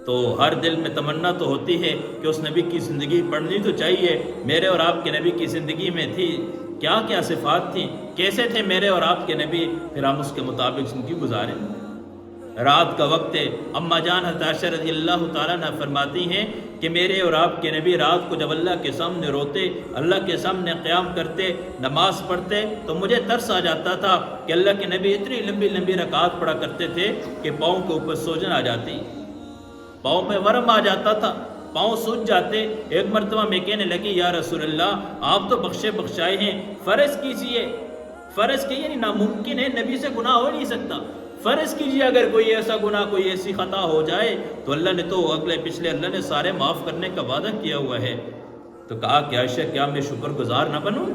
تو ہر دل میں تمنا تو ہوتی ہے کہ اس نبی کی زندگی پڑھنی تو چاہیے۔ میرے اور آپ کے نبی کی زندگی میں تھی کیا کیا صفات تھیں، کیسے تھے میرے اور آپ کے نبی، پھر ہم اس کے مطابق زندگی گزاریں۔ رات کا وقت ہے، اما جان حضرت عائشہ رضی اللہ تعالیٰ عنہ فرماتی ہیں کہ میرے اور آپ کے نبی رات کو جب اللہ کے سامنے روتے، اللہ کے سامنے قیام کرتے، نماز پڑھتے، تو مجھے ترس آ جاتا تھا کہ اللہ کے نبی اتنی لمبی لمبی رکعات پڑھا کرتے تھے کہ پاؤں کے اوپر سوجن آ جاتی، پاؤں پہ ورم آ جاتا تھا، پاؤں سوج جاتے۔ ایک مرتبہ میں کہنے لگی یا رسول اللہ آپ تو بخشے بخشائے ہیں، فرض کیجئے، فرض کیجئے، یعنی ناممکن ہے، نبی سے گناہ ہو نہیں سکتا، فرض کیجئے اگر کوئی ایسا گناہ، کوئی ایسی خطا ہو جائے تو اللہ نے تو اگلے پچھلے اللہ نے سارے معاف کرنے کا وعدہ کیا ہوا ہے۔ تو کہا کہ عائشہ کیا میں شکر گزار نہ بنوں،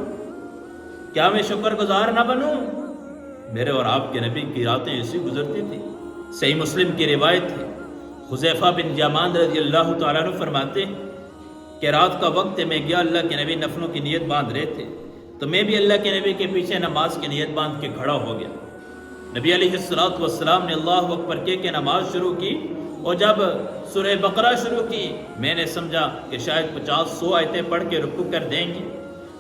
کیا میں شکر گزار نہ بنوں؟ میرے اور آپ کے نبی کی راتیں ایسی گزرتی تھی۔ صحیح مسلم کی روایت ہے، حذیفہ بن یمان رضی اللہ تعالیٰ عنہ فرماتے ہیں کہ رات کا وقت میں گیا، اللہ کے نبی نفلوں کی نیت باندھ رہے تھے، تو میں بھی اللہ کے نبی کے پیچھے نماز کی نیت باندھ کے کھڑا ہو گیا۔ نبی علیہ السلام نے اللہ اکبر کہہ کے نماز شروع کی، اور جب سورہ بقرہ شروع کی میں نے سمجھا کہ شاید 50-100 آیتیں پڑھ کے رکوع کر دیں گے،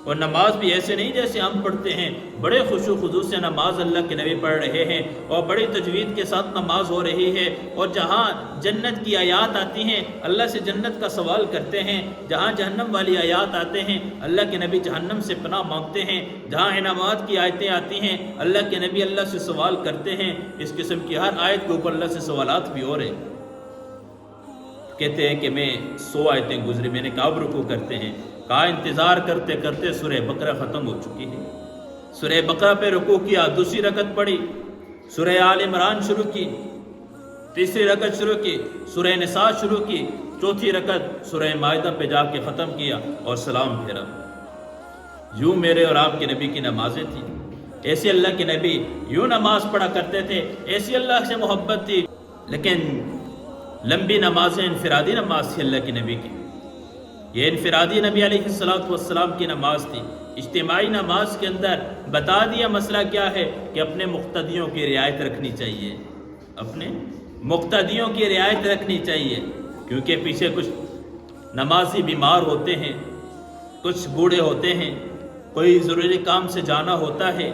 اور نماز بھی ایسے نہیں جیسے ہم پڑھتے ہیں، بڑے خشوع خضوع سے نماز اللہ کے نبی پڑھ رہے ہیں، اور بڑی تجوید کے ساتھ نماز ہو رہی ہے، اور جہاں جنت کی آیات آتی ہیں اللہ سے جنت کا سوال کرتے ہیں، جہاں جہنم والی آیات آتے ہیں اللہ کے نبی جہنم سے پناہ مانگتے ہیں، جہاں انعامات کی آیتیں آتی ہیں اللہ کے نبی اللہ سے سوال کرتے ہیں۔ اس قسم کی ہر آیت کے اوپر اللہ سے سوالات بھی ہو رہے ہیں۔ کہتے ہیں کہ میں 100 آیتیں گزری، میں نے کہا اب رکوع کرتے ہیں، کہا انتظار کرتے کرتے سورہ بقرہ ختم ہو چکی ہے۔ سورہ بقرہ پہ رکوع کیا، دوسری رکعت پڑھی، سورہ آل عمران شروع کی، تیسری رکعت شروع کی، سورہ نساء شروع کی، چوتھی رکعت سورہ مائدہ پہ جا کے ختم کیا اور سلام پھیرا۔ یوں میرے اور آپ کے نبی کی نمازیں تھیں، ایسے اللہ کے نبی یوں نماز پڑھا کرتے تھے، ایسی اللہ سے محبت تھی۔ لیکن لمبی نمازیں انفرادی نماز تھی اللہ کے نبی کی، یہ انفرادی نبی علیہ السلام کی نماز تھی۔ اجتماعی نماز کے اندر بتا دیا مسئلہ کیا ہے کہ اپنے مقتدیوں کی رعایت رکھنی چاہیے، اپنے مقتدیوں کی رعایت رکھنی چاہیے، کیونکہ پیچھے کچھ نمازی بیمار ہوتے ہیں، کچھ بوڑھے ہوتے ہیں، کوئی ضروری کام سے جانا ہوتا ہے،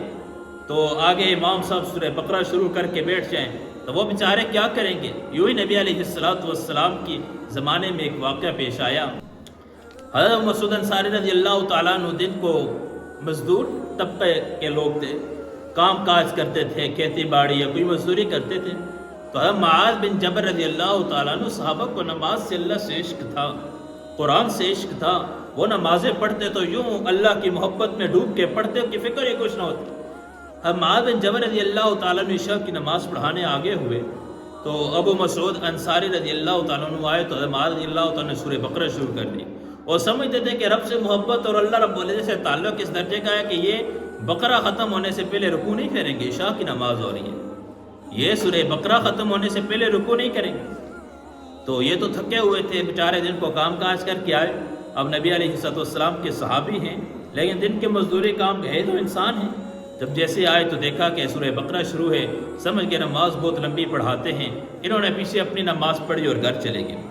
تو آگے امام صاحب سورہ بقرہ شروع کر کے بیٹھ جائیں تو وہ بیچارے کیا کریں گے؟ یوں ہی نبی علیہ السلام کی زمانے میں ایک واقعہ پیش آیا۔ حضرت مسعود انصاری رضی اللہ تعالیٰ عنہ دن کو مزدور طبقے کے لوگ تھے، کام کاج کرتے تھے، کھیتی باڑی یا کوئی مزدوری کرتے تھے، تو حضرت معاذ بن جبل رضی اللہ تعالیٰ عنہ صحابہ کو نماز سے اللہ سے عشق تھا، قرآن سے عشق تھا، وہ نمازیں پڑھتے تو یوں اللہ کی محبت میں ڈوب کے پڑھتے کہ فکر ہی کچھ نہ ہوتی۔ حضرت معاذ بن جبل رضی اللہ تعالیٰ عنہ عشاء کی نماز پڑھانے آگے ہوئے تو ابو مسعود انصاری رضی اللہ تعالیٰ عنہ آئے تو حضرت معاذ رضی اللہ تعالیٰ نے سورہ بقرہ شروع کر دی، اور سمجھتے تھے کہ رب سے محبت اور اللہ رب العزت سے تعلق اس درجے کا ہے کہ یہ بقرہ ختم ہونے سے پہلے رکوع نہیں پھیریں گے، عشاء کی نماز ہو رہی ہے، یہ سورہ بقرہ ختم ہونے سے پہلے رکوع نہیں کریں گے۔ تو یہ تو تھکے ہوئے تھے بیچارے، دن کو کام کاج کر کے آئے، اب نبی علیہ السلام کے صحابی ہیں لیکن دن کے مزدوری کام گئے تو انسان ہیں، جب جیسے آئے تو دیکھا کہ سورہ بقرہ شروع ہے، سمجھ کے نماز بہت لمبی پڑھاتے ہیں، انہوں نے پیچھے اپنی نماز پڑھی اور گھر چلے گئے۔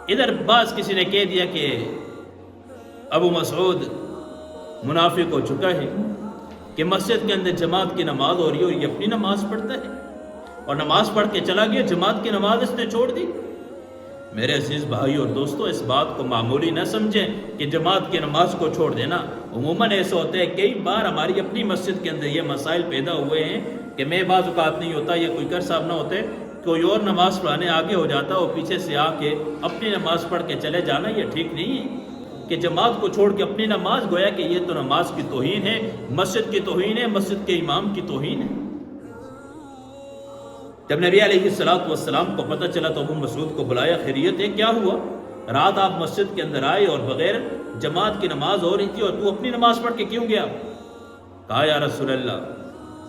ادھر بعض کسی نے کہہ دیا کہ ابو مسعود منافق ہو چکا ہے کہ مسجد کے اندر جماعت کی نماز ہو رہی ہے اور یہ اپنی نماز پڑھتا ہے، اور نماز پڑھ کے چلا گیا، جماعت کی نماز اس نے چھوڑ دی۔ میرے عزیز بھائی اور دوستو، اس بات کو معمولی نہ سمجھیں کہ جماعت کی نماز کو چھوڑ دینا۔ عموماً ایسا ہوتا ہے، کئی بار ہماری اپنی مسجد کے اندر یہ مسائل پیدا ہوئے ہیں کہ میں بعض اوقات نہیں ہوتا یا کوئی کر صاحب نہ ہوتے، کوئی اور نماز پڑھانے آگے ہو جاتا اور پیچھے سے آ کے اپنی نماز پڑھ کے چلے جانا، یہ ٹھیک نہیں ہے کہ جماعت کو چھوڑ کے اپنی نماز، گویا کہ یہ تو نماز کی توہین ہے، مسجد کی توہین ہے، مسجد کے امام کی توہین ہے۔ جب نبی علیہ السلام کو پتہ چلا تو ابو مسعود کو بلایا، خیریت ہے، کیا ہوا؟ رات آپ مسجد کے اندر آئے اور بغیر جماعت کی نماز ہو رہی تھی اور تو اپنی نماز پڑھ کے کیوں گیا؟ کہا یا رسول اللہ،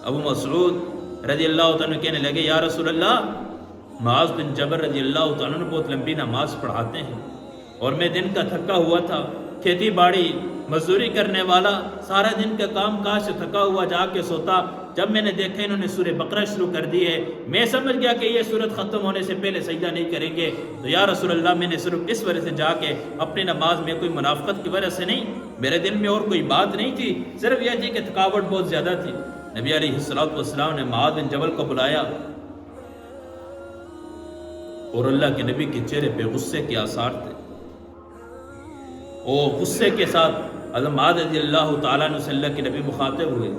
ابو مسعود رضی اللہ تعالیٰ کہنے لگے یا رسول اللہ، معاذ بن جبل رضی اللہ تعالیٰ نے بہت لمبی نماز پڑھاتے ہیں اور میں دن کا تھکا ہوا تھا، کھیتی باڑی مزدوری کرنے والا، سارا دن کا کام کاج سے تھکا ہوا جا کے سوتا، جب میں نے دیکھا انہوں نے سورہ بقرہ شروع کر دی ہے، میں سمجھ گیا کہ یہ سورت ختم ہونے سے پہلے سجدہ نہیں کریں گے، تو یا رسول اللہ میں نے صرف اس وجہ سے جا کے اپنی نماز میں کوئی منافقت کی وجہ سے نہیں، میرے دل میں اور کوئی بات نہیں تھی، صرف یہ تھی کہ تھکاوٹ بہت زیادہ تھی۔ نبی علیہ السلام نے معاذ بن جبل کو بلایا اور اللہ کے نبی کے چہرے پہ غصے کے آثار تھے، وہ غصے کے ساتھ حضرت معاذ رضی اللہ تعالیٰ عنہ سے اللہ کے نبی مخاطب ہوئے،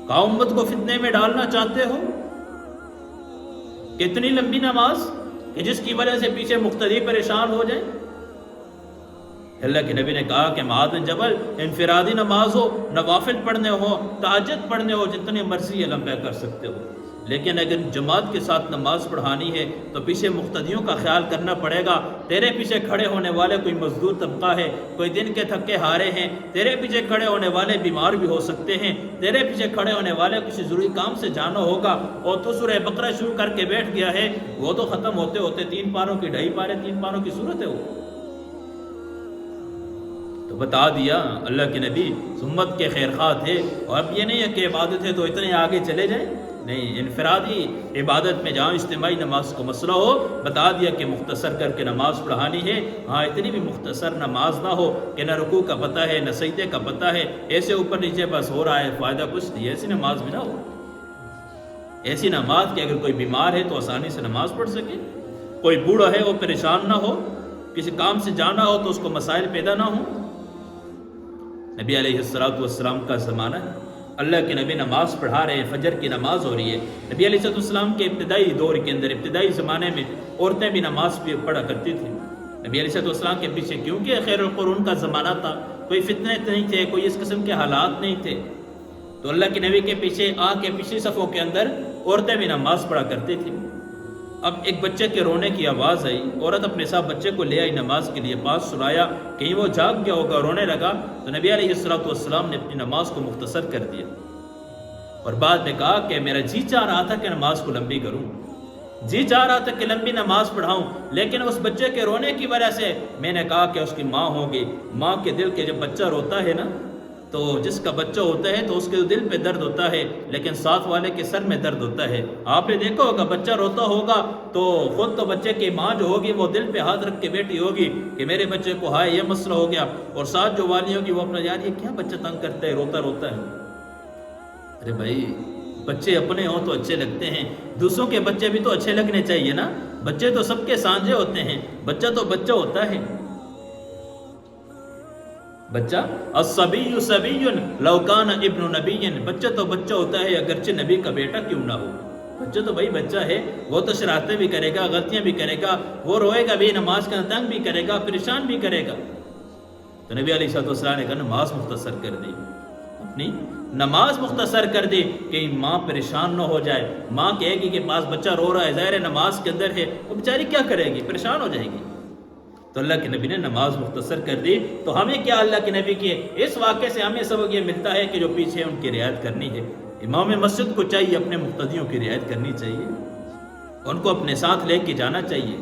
کہا امت کو فتنے میں ڈالنا چاہتے ہو؟ کتنی لمبی نماز کہ جس کی وجہ سے پیچھے مقتدی پریشان ہو جائیں؟ اللہ کے نبی نے کہا کہ معاذ بن جبل انفرادی نماز ہو، نوافل پڑھنے ہو، تہجد پڑھنے ہو، جتنی مرضی لمبے کر سکتے ہو، لیکن اگر جماعت کے ساتھ نماز پڑھانی ہے تو پیچھے مقتدیوں کا خیال کرنا پڑے گا۔ تیرے پیچھے کھڑے ہونے والے کوئی مزدور طبقہ ہے، کوئی دن کے تھکے ہارے ہیں، تیرے پیچھے کھڑے ہونے والے بیمار بھی ہو سکتے ہیں، تیرے پیچھے کھڑے ہونے والے کسی ضروری کام سے جانا ہوگا، اور تو سورہ بقرہ شروع کر کے بیٹھ گیا ہے، وہ تو ختم ہوتے ہوتے 3 پاروں کی 2.5 پارے 3 پاروں کی صورت ہے وہ۔ تو بتا دیا اللہ کے نبی امت کے خیر خواہ تھے، اور اب یہ نہیں ہے کہ عبادت ہے تو اتنے آگے چلے جائیں، نہیں، انفرادی عبادت میں جہاں اجتماعی نماز کو مسئلہ ہو، بتا دیا کہ مختصر کر کے نماز پڑھانی ہے، ہاں اتنی بھی مختصر نماز نہ ہو کہ نہ رکوع کا پتہ ہے نہ سجدے کا پتہ ہے، ایسے اوپر نیچے بس ہو رہا ہے، فائدہ کچھ نہیں، ایسی نماز بھی نہ ہو، ایسی نماز کہ اگر کوئی بیمار ہے تو آسانی سے نماز پڑھ سکے، کوئی بوڑھا ہے وہ پریشان نہ ہو، کسی کام سے جانا ہو تو اس کو مسائل پیدا نہ ہوں۔ نبی علیہ السلام کا زمانہ ہے، اللہ کے نبی نماز پڑھا رہے ہیں، فجر کی نماز ہو رہی ہے۔ نبی علیہ السلام کے ابتدائی دور کے اندر، ابتدائی زمانے میں عورتیں بھی نماز پڑھا کرتی تھیں۔ نبی علیہ السلام کے پیچھے کیونکہ خیر القرون کا زمانہ تھا، کوئی فتنے نہیں تھے، کوئی اس قسم کے حالات نہیں تھے، تو اللہ کے نبی کے پیچھے آ کے پچھلی صفوں کے اندر عورتیں بھی نماز پڑھا کرتی تھیں۔ اب ایک بچے کے رونے کی آواز آئی، عورت اپنے ساتھ بچے کو لے آئی نماز کے لیے، پاس سلایا، کہیں وہ جاگ گیا ہوگا، رونے لگا، تو نبی علیہ السلام نے اپنی نماز کو مختصر کر دیا، اور بعد میں کہا کہ میرا جی چاہ رہا تھا کہ نماز کو لمبی کروں، جی چاہ رہا تھا کہ لمبی نماز پڑھاؤں، لیکن اس بچے کے رونے کی وجہ سے میں نے کہا کہ اس کی ماں ہوگی، ماں کے دل کے جب بچہ روتا ہے نا، تو جس کا بچہ ہوتا ہے تو اس کے دل پہ درد ہوتا ہے، لیکن ساتھ والے کے سر میں درد ہوتا ہے۔ آپ نے دیکھا ہوگا بچہ روتا ہوگا تو خود تو بچے کی ماں جو ہوگی وہ دل پہ ہاتھ رکھ کے بیٹھی ہوگی کہ میرے بچے کو ہائے یہ مسئلہ ہو گیا، اور ساتھ جو والی ہوگی وہ اپنا یار یہ کیا بچہ تنگ کرتا ہے، روتا روتا ہے۔ ارے بھائی بچے اپنے ہوں تو اچھے لگتے ہیں، دوسروں کے بچے بھی تو اچھے لگنے چاہیے نا، بچے تو سب کے سانجھے ہوتے ہیں، بچہ تو بچہ ہوتا ہے، بچہ الصبی صبی لو کان ابن نبی، بچہ تو بچہ ہوتا ہے اگرچہ نبی کا بیٹا کیوں نہ ہو، بچہ تو بھائی بچہ ہے، وہ تو شرارتیں بھی کرے گا، غلطیاں بھی کرے گا، وہ روئے گا بھی، نماز کا تنگ بھی کرے گا، پریشان بھی کرے گا۔ تو نبی علیہ السلام نے کہا نماز مختصر کر دی، اپنی نماز مختصر کر دی کہ ماں پریشان نہ ہو جائے، ماں کہے گی کہ پاس بچہ رو رہا ہے، ظاہر نماز کے اندر ہے، وہ بیچاری کیا کرے گی، پریشان ہو جائے گی، تو اللہ کے نبی نے نماز مختصر کر دی۔ تو ہمیں کیا اللہ کے نبی کے اس واقعے سے ہمیں سبق یہ ملتا ہے کہ جو پیچھے ان کی رعایت کرنی ہے، امام مسجد کو چاہیے اپنے مقتدیوں کی رعایت کرنی چاہیے، ان کو اپنے ساتھ لے کے جانا چاہیے۔